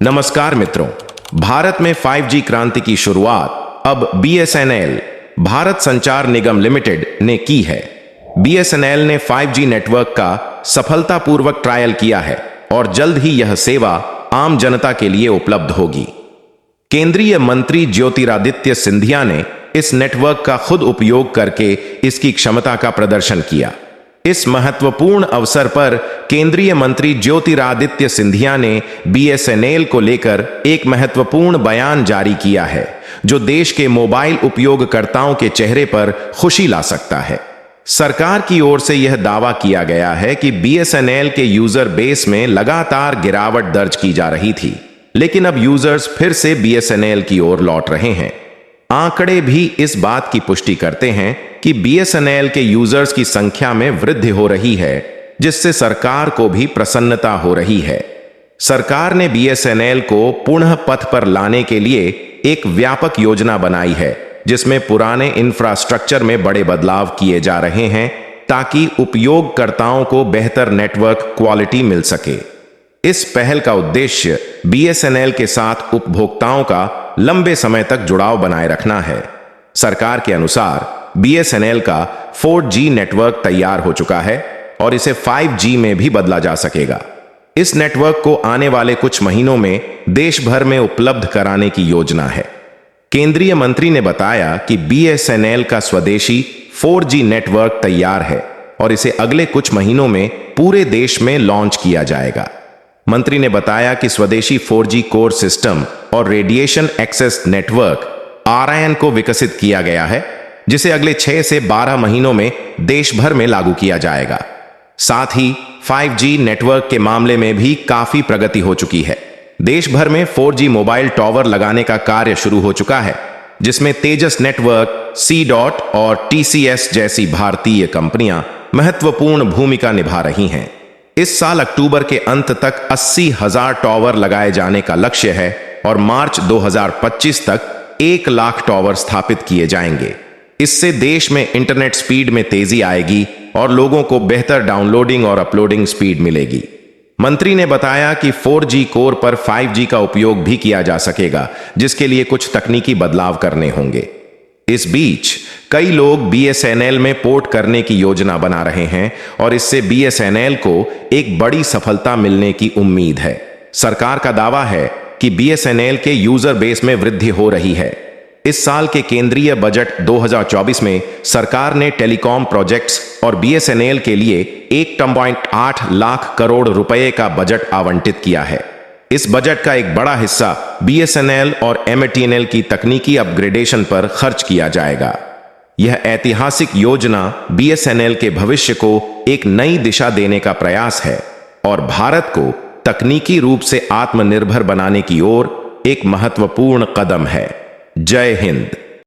नमस्कार मित्रों, भारत में 5G क्रांति की शुरुआत अब BSNL भारत संचार निगम लिमिटेड ने की है। BSNL ने 5G नेटवर्क का सफलतापूर्वक ट्रायल किया है और जल्द ही यह सेवा आम जनता के लिए उपलब्ध होगी। केंद्रीय मंत्री ज्योतिरादित्य सिंधिया ने इस नेटवर्क का खुद उपयोग करके इसकी क्षमता का प्रदर्शन किया। इस महत्वपूर्ण अवसर पर केंद्रीय मंत्री ज्योतिरादित्य सिंधिया ने BSNL को लेकर एक महत्वपूर्ण बयान जारी किया है, जो देश के मोबाइल उपयोगकर्ताओं के चेहरे पर खुशी ला सकता है। सरकार की ओर से यह दावा किया गया है कि BSNL के यूजर बेस में लगातार गिरावट दर्ज की जा रही थी, लेकिन अब यूजर्स फिर से BSNL की ओर लौट रहे हैं। आंकड़े भी इस बात की पुष्टि करते हैं कि BSNL के यूजर्स की संख्या में वृद्धि हो रही है, जिससे सरकार को भी प्रसन्नता हो रही है। सरकार ने BSNL को पुनः पथ पर लाने के लिए एक व्यापक योजना बनाई है, जिसमें पुराने इंफ्रास्ट्रक्चर में बड़े बदलाव किए जा रहे हैं ताकि उपयोगकर्ताओं को बेहतर नेटवर्क क्वालिटी मिल सके। इस पहल का उद्देश्य BSNL के साथ उपभोक्ताओं का लंबे समय तक जुड़ाव बनाए रखना है। सरकार के अनुसार BSNL का 4G नेटवर्क तैयार हो चुका है और इसे 5G में भी बदला जा सकेगा। इस नेटवर्क को आने वाले कुछ महीनों में देश भर में उपलब्ध कराने की योजना है। केंद्रीय मंत्री ने बताया कि BSNL का स्वदेशी 4G नेटवर्क तैयार है और इसे अगले कुछ महीनों में पूरे देश में लॉन्च किया जाएगा। मंत्री ने बताया कि स्वदेशी 4G कोर सिस्टम और रेडिएशन एक्सेस नेटवर्क RIN को विकसित किया गया है, जिसे अगले 6 से 12 महीनों में देश भर में लागू किया जाएगा। साथ ही 5G नेटवर्क के मामले में भी काफी प्रगति हो चुकी है। देश भर में 4G मोबाइल टॉवर लगाने का कार्य शुरू हो चुका है, जिसमें तेजस नेटवर्क, C-DOT और TCS जैसी भारतीय कंपनियां महत्वपूर्ण भूमिका निभा रही हैं। इस साल अक्टूबर के अंत तक 80,000 टॉवर लगाए जाने का लक्ष्य है और मार्च 2025 तक 1 लाख टॉवर स्थापित किए जाएंगे। इससे देश में इंटरनेट स्पीड में तेजी आएगी और लोगों को बेहतर डाउनलोडिंग और अपलोडिंग स्पीड मिलेगी। मंत्री ने बताया कि 4G कोर पर 5G का उपयोग भी किया जा सकेगा, जिसके लिए कुछ तकनीकी बदलाव करने होंगे। इस बीच कई लोग BSNL में पोर्ट करने की योजना बना रहे हैं और इससे BSNL को एक बड़ी सफलता मिलने की उम्मीद है। सरकार का दावा है कि BSNL के यूजर बेस में वृद्धि हो रही है। इस साल के केंद्रीय बजट 2024 में सरकार ने टेलीकॉम प्रोजेक्ट्स और BSNL के लिए 1.8 लाख करोड़ रुपए का बजट आवंटित किया है। इस बजट का एक बड़ा हिस्सा BSNL और MTNL की तकनीकी अपग्रेडेशन पर खर्च किया जाएगा। यह ऐतिहासिक योजना BSNL के भविष्य को एक नई दिशा देने का प्रयास है और भारत को तकनीकी रूप से आत्मनिर्भर बनाने की ओर एक महत्वपूर्ण कदम है। जय हिंद।